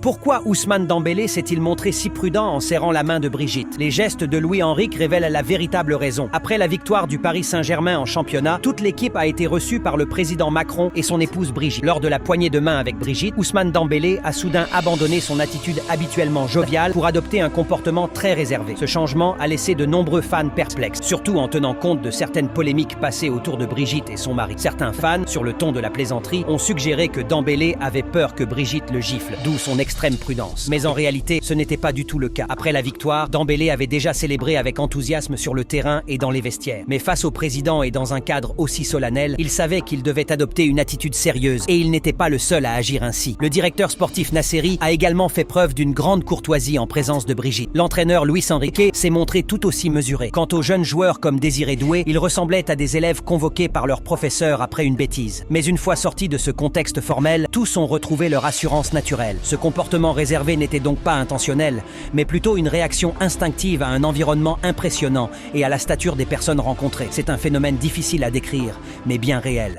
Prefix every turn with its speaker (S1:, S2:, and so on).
S1: Pourquoi Ousmane Dembélé s'est-il montré si prudent en serrant la main de Brigitte? Les gestes de Louis Henrique révèlent la véritable raison. Après la victoire du Paris Saint-Germain en championnat, toute l'équipe a été reçue par le président Macron et son épouse Brigitte. Lors de la poignée de main avec Brigitte, Ousmane Dembélé a soudain abandonné son attitude habituellement joviale pour adopter un comportement très réservé. Ce changement a laissé de nombreux fans perplexes, surtout en tenant compte de certaines polémiques passées autour de Brigitte et son mari. Certains fans, sur le ton de la plaisanterie, ont suggéré que Dembélé avait peur que Brigitte le gifle, d'où son extrême prudence. Mais en réalité, ce n'était pas du tout le cas. Après la victoire, Dembélé avait déjà célébré avec enthousiasme sur le terrain et dans les vestiaires. Mais face au président et dans un cadre aussi solennel, il savait qu'il devait adopter une attitude sérieuse et il n'était pas le seul à agir ainsi. Le directeur sportif Nasseri a également fait preuve d'une grande courtoisie en présence de Brigitte. L'entraîneur Luis Enrique s'est montré tout aussi mesuré. Quant aux jeunes joueurs comme Désiré Doué, ils ressemblaient à des élèves convoqués par leur professeur après une bêtise. Mais une fois sortis de ce contexte formel, tous ont retrouvé leur assurance naturelle. Ce comportement réservé n'était donc pas intentionnel, mais plutôt une réaction instinctive à un environnement impressionnant et à la stature des personnes rencontrées. C'est un phénomène difficile à décrire, mais bien réel.